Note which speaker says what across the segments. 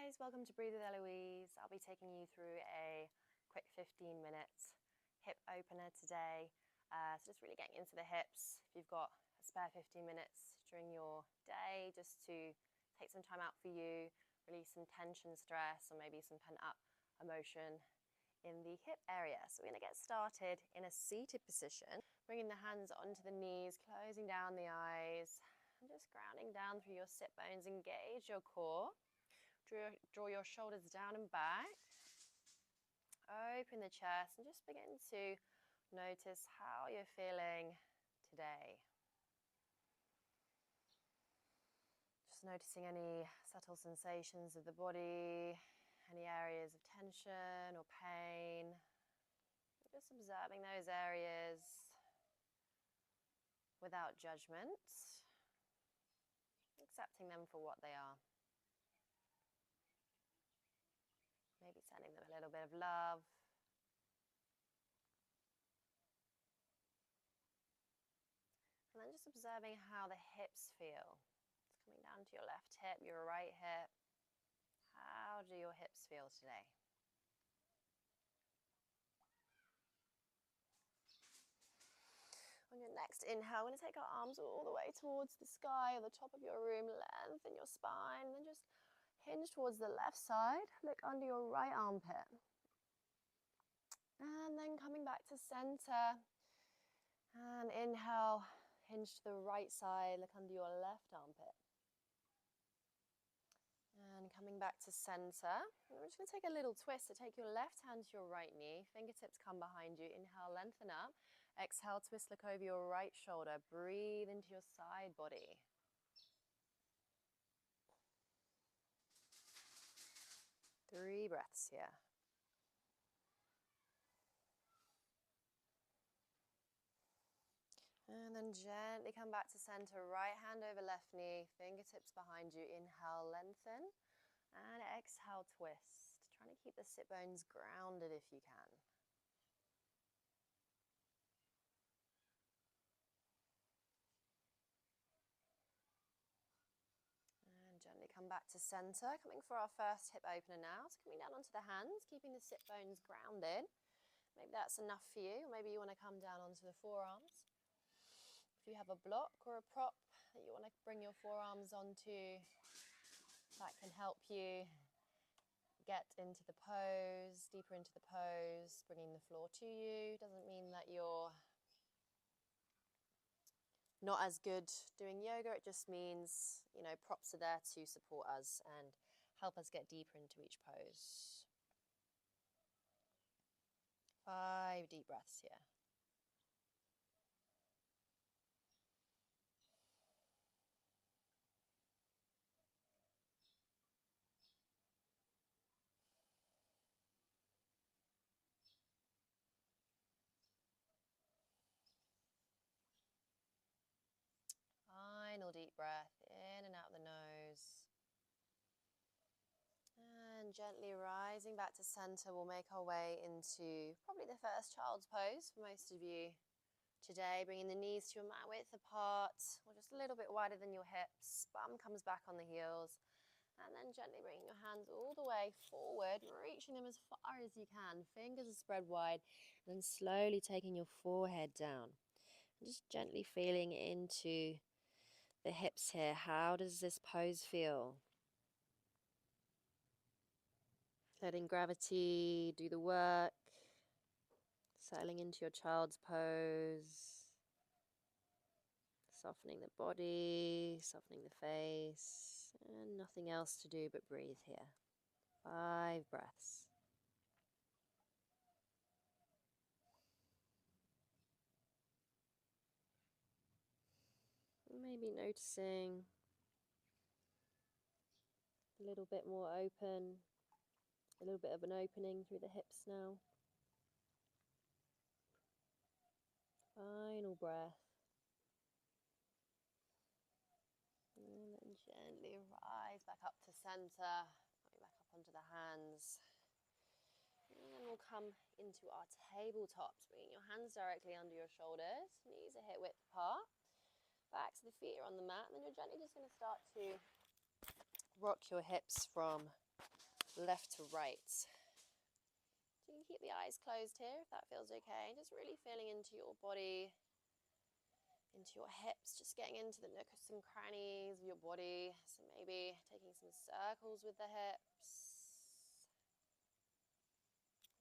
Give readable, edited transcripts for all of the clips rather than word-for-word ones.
Speaker 1: guys, welcome to Breathe with Ellouise. I'll be taking you through a quick 15-minute hip opener today. So just really getting into the hips. If you've got a spare 15 minutes during your day, just to take some time out for you, release some tension, stress, or maybe some pent-up emotion in the hip area. So we're going to get started in a seated position, bringing the hands onto the knees, closing down the eyes, and just grounding down through your sit bones. Engage your core. Draw your shoulders down and back. Open the chest and just begin to notice how you're feeling today. Just noticing any subtle sensations of the body, any areas of tension or pain. Just observing those areas without judgment, accepting them for what they are. Maybe sending them a little bit of love. And then just observing how the hips feel. It's coming down to your left hip, your right hip. How do your hips feel today? On your next inhale, we're going to take our arms all the way towards the sky or the top of your room. Lengthen your spine, and then just hinge towards the left side. Look under your right armpit. And then coming back to center. And inhale, hinge to the right side, look under your left armpit. And coming back to center. We're just going to take a little twist. So take your left hand to your right knee. Fingertips come behind you. Inhale, lengthen up. Exhale, twist, look over your right shoulder. Breathe into your side body. Three breaths here. And then gently come back to center. Right hand over left knee. Fingertips behind you. Inhale, lengthen. And exhale, twist. Trying to keep the sit bones grounded if you can. And gently come back to center. Coming for our first hip opener now. So coming down onto the hands, keeping the sit bones grounded. Maybe that's enough for you. Or maybe you want to come down onto the forearms. If you have a block or a prop that you want to bring your forearms onto, that can help you get into the pose, deeper into the pose, bringing the floor to you. Doesn't mean that you're not as good doing yoga. It just means, props are there to support us and help us get deeper into each pose. 5 deep breaths here. Final deep breath in and out the nose. And gently rising back to center, we'll make our way into probably the first child's pose for most of you today. Bringing the knees to your mat width apart, or just a little bit wider than your hips. Bum comes back on the heels. And then gently bringing your hands all the way forward, reaching them as far as you can. Fingers are spread wide. And then slowly taking your forehead down. And just gently feeling into the hips here. How does this pose feel? Letting gravity do the work. Settling into your child's pose. Softening the body, softening the face. And nothing else to do but breathe here. 5 breaths. Maybe noticing a little bit more open, a little bit of an opening through the hips now. Final breath. And then gently rise back up to center, going back up onto the hands. And then we'll come into our tabletops, bringing your hands directly under your shoulders, knees are hip width apart. Backs of the feet are on the mat, and then you're gently just going to start to rock your hips from left to right. So you can keep the eyes closed here if that feels okay. Just really feeling into your body, into your hips, just getting into the nooks and crannies of your body. So maybe taking some circles with the hips.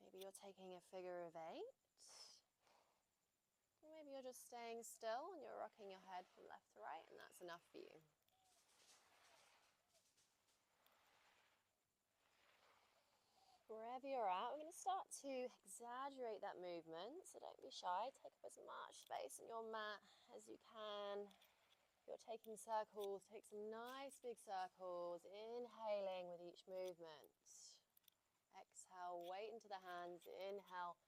Speaker 1: Maybe you're taking a figure of 8. Or maybe you're just staying still and you're rocking your head from left to right, and that's enough for you. Wherever you're at, we're going to start to exaggerate that movement, so don't be shy. Take up as much space in your mat as you can. If you're taking circles, take some nice big circles, inhaling with each movement. Exhale, weight into the hands. Inhale,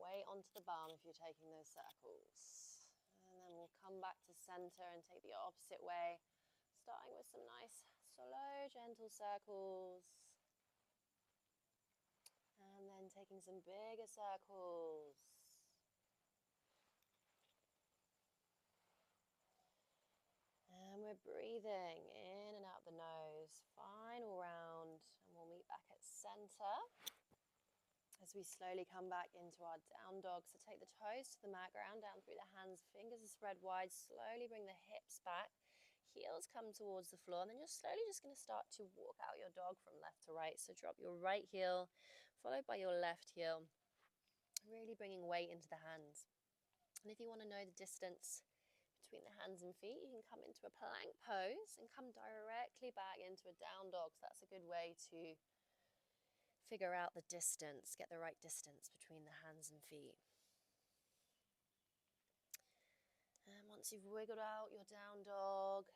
Speaker 1: weight onto the bum if you're taking those circles. And then we'll come back to center and take the opposite way, starting with some nice, slow, gentle circles. And then taking some bigger circles. And we're breathing in and out the nose. Final round. And we'll meet back at center as we slowly come back into our down dog. So take the toes to the mat, ground down through the hands, fingers are spread wide. Slowly bring the hips back. Heels come towards the floor. And then you're slowly just going to start to walk out your dog from left to right. So drop your right heel, followed by your left heel. Really bringing weight into the hands. And if you want to know the distance between the hands and feet, you can come into a plank pose and come directly back into a down dog. So that's a good way to figure out the distance, get the right distance between the hands and feet. And once you've wiggled out your down dog,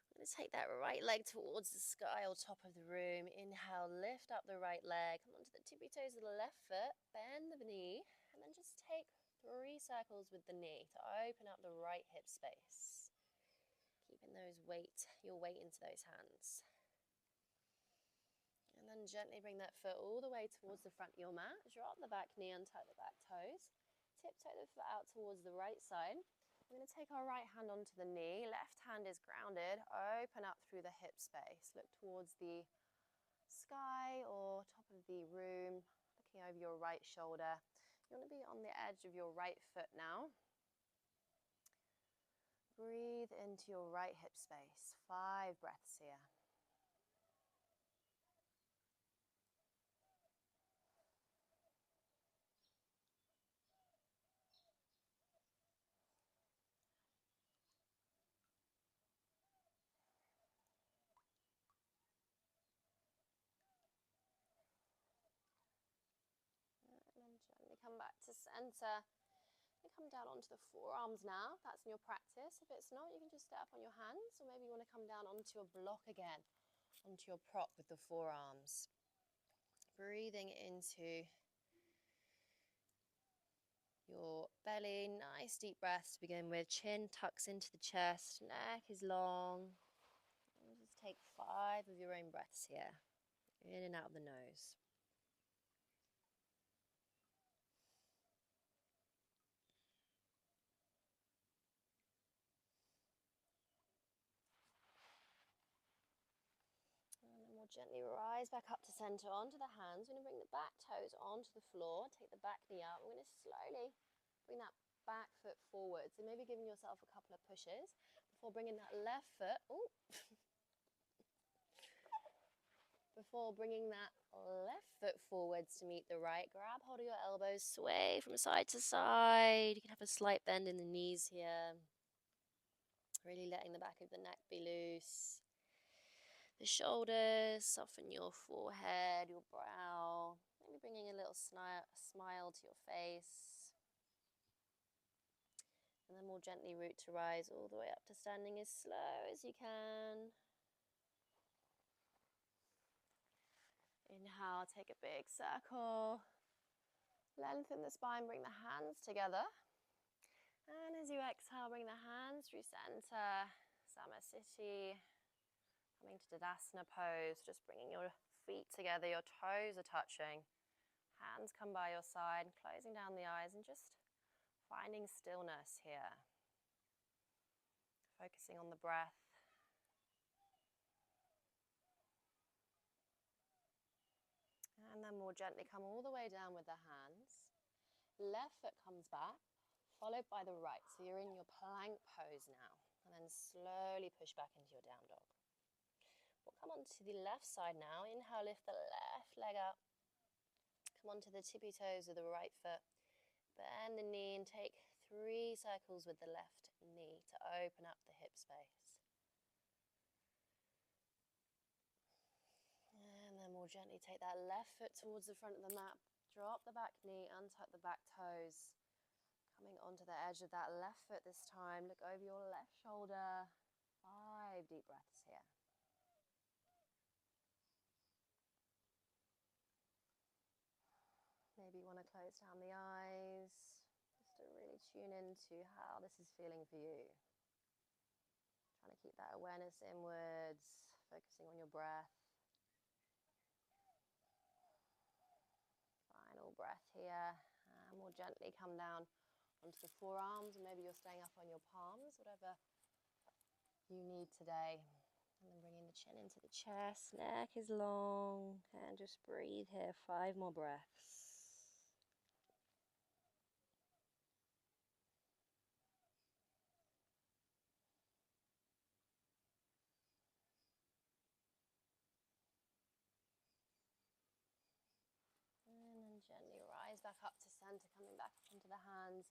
Speaker 1: I'm going to take that right leg towards the sky or top of the room. Inhale, lift up the right leg, come onto the tippy toes of the left foot, bend the knee, and then just take 3 circles with the knee to open up the right hip space. Keeping your weight into those hands. And then gently bring that foot all the way towards the front of your mat. Drop the back knee, untuck the back toes. Tiptoe the foot out towards the right side. We're going to take our right hand onto the knee. Left hand is grounded. Open up through the hip space. Look towards the sky or top of the room, looking over your right shoulder. You want to be on the edge of your right foot now. Breathe into your right hip space. 5 breaths here. And then gently come back to center. And come down onto the forearms now. If that's in your practice. If it's not, you can just step up on your hands, or maybe you want to come down onto a block again, onto your prop with the forearms. Breathing into your belly. Nice deep breaths to begin with. Chin tucks into the chest. Neck is long. And just take 5 of your own breaths here. In and out of the nose. We'll gently rise back up to center onto the hands. We're going to bring the back toes onto the floor. Take the back knee up. We're going to slowly bring that back foot forward. So maybe giving yourself a couple of pushes before bringing that left foot. Before bringing that left foot forwards to meet the right. Grab hold of your elbows. Sway from side to side. You can have a slight bend in the knees here. Really letting the back of the neck be loose. The shoulders, soften your forehead, your brow, maybe bringing a little smile to your face. And then we'll gently root to rise all the way up to standing as slow as you can. Inhale, take a big circle. Lengthen the spine, bring the hands together. And as you exhale, bring the hands through center, Samasthiti. Coming to Tadasana pose, just bringing your feet together, your toes are touching. Hands come by your side, closing down the eyes and just finding stillness here. Focusing on the breath. more gently come all the way down with the hands. Left foot comes back, followed by the right. So you're in your plank pose now. And then slowly push back into your down dog. We'll come onto the left side now. Inhale, lift the left leg up. Come onto the tippy toes of the right foot. Bend the knee and take 3 circles with the left knee to open up the hip space. And then we'll gently take that left foot towards the front of the mat. Drop the back knee, untuck the back toes. Coming onto the edge of that left foot this time. Look over your left shoulder. 5 deep breaths here. Maybe you want to close down the eyes, just to really tune into how this is feeling for you. Trying to keep that awareness inwards, focusing on your breath. Final breath here, and we'll gently come down onto the forearms, and maybe you're staying up on your palms, whatever you need today. And then bringing the chin into the chest, neck is long, and just breathe here, 5 more breaths. And then gently rise back up to center, coming back up into the hands.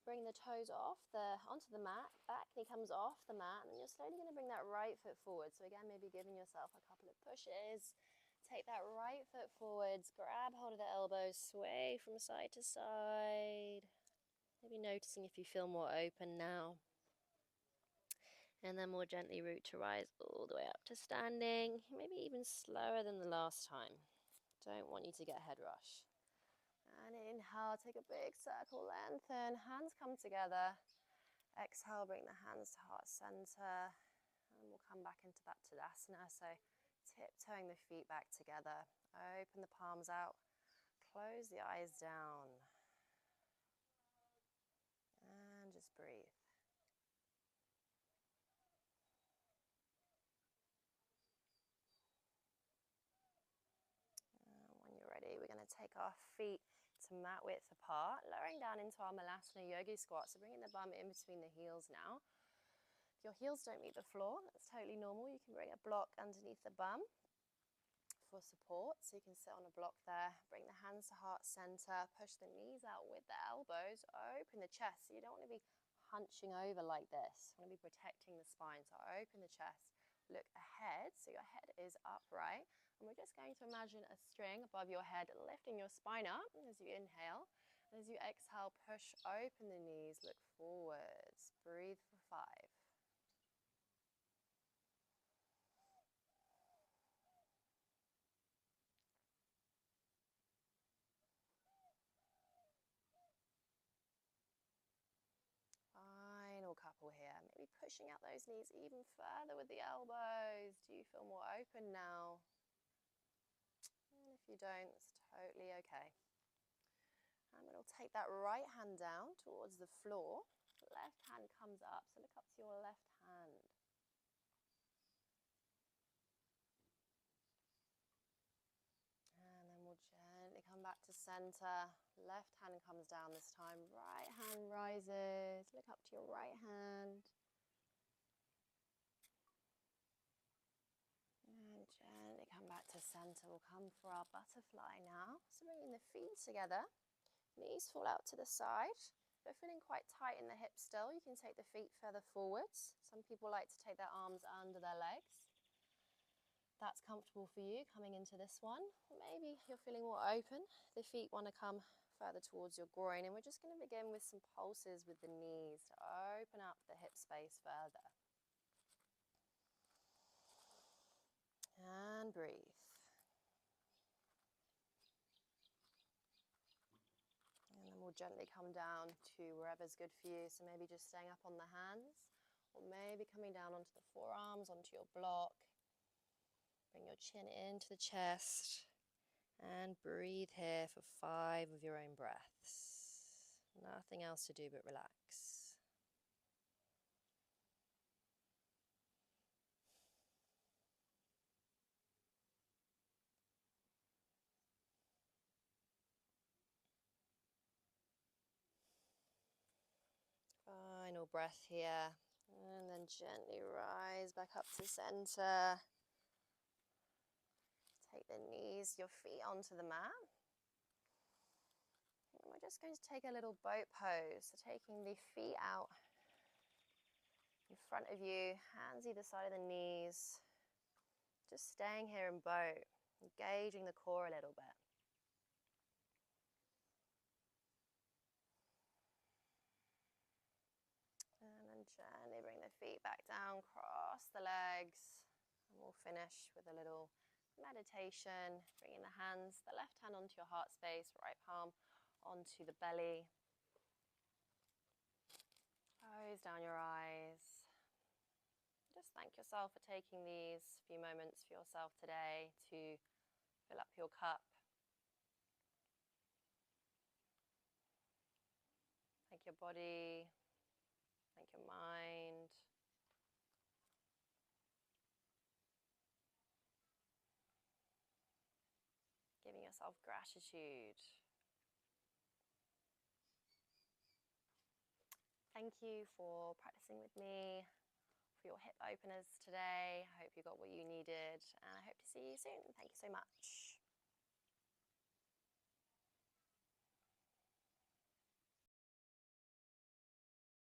Speaker 1: Bring the toes onto the mat, back knee comes off the mat, and then you're slowly going to bring that right foot forward. So again, maybe giving yourself a couple of pushes. Take that right foot forwards, grab hold of the elbows, sway from side to side. Maybe noticing if you feel more open now. And then more gently root to rise all the way up to standing, maybe even slower than the last time. Don't want you to get head rush. And inhale, take a big circle, lengthen, hands come together. Exhale, bring the hands to heart center. And we'll come back into that Tadasana. So tiptoeing the feet back together. Open the palms out. Close the eyes down. And just breathe. When you're ready, we're going to take our feet to mat width apart, lowering down into our Malasana Yogi squat. So bringing the bum in between the heels now. If your heels don't meet the floor, that's totally normal. You can bring a block underneath the bum for support. So you can sit on a block there. Bring the hands to heart center. Push the knees out with the elbows. Open the chest. So you don't want to be hunching over like this. You want to be protecting the spine. So open the chest. Look ahead. So your head is upright. And we're just going to imagine a string above your head, lifting your spine up as you inhale. And as you exhale, push open the knees, look forwards. Breathe for 5. Final couple here. Maybe pushing out those knees even further with the elbows. Do you feel more open now? And if you don't, it's totally okay. And we'll take that right hand down towards the floor. Left hand comes up, so look up to your left hand. And then we'll gently come back to center. Left hand comes down this time. Right hand rises. Look up to your right hand. And gently come back to center. We'll come for our butterfly now. So bringing the feet together. Knees fall out to the side. If you're feeling quite tight in the hips still, you can take the feet further forwards. Some people like to take their arms under their legs. That's comfortable for you coming into this one. Maybe you're feeling more open. The feet want to come further towards your groin, and we're just going to begin with some pulses with the knees to open up the hip space further. And breathe. And then we'll gently come down to wherever's good for you. So maybe just staying up on the hands, or maybe coming down onto the forearms, onto your block. Bring your chin into the chest and breathe here for 5 of your own breaths. Nothing else to do but relax. Little breath here. And then gently rise back up to center. Take the knees, your feet onto the mat. And we're just going to take a little boat pose. So taking the feet out in front of you, hands either side of the knees. Just staying here in boat, engaging the core a little bit. And then gently bring the feet back down, cross the legs. And we'll finish with a little meditation, bringing the hands, the left hand onto your heart space, right palm onto the belly. Close down your eyes. Just thank yourself for taking these few moments for yourself today to fill up your cup. Thank your body, thank your mind. Giving yourself gratitude. Thank you for practicing with me, for your hip openers today. I hope you got what you needed, and I hope to see you soon. Thank you so much.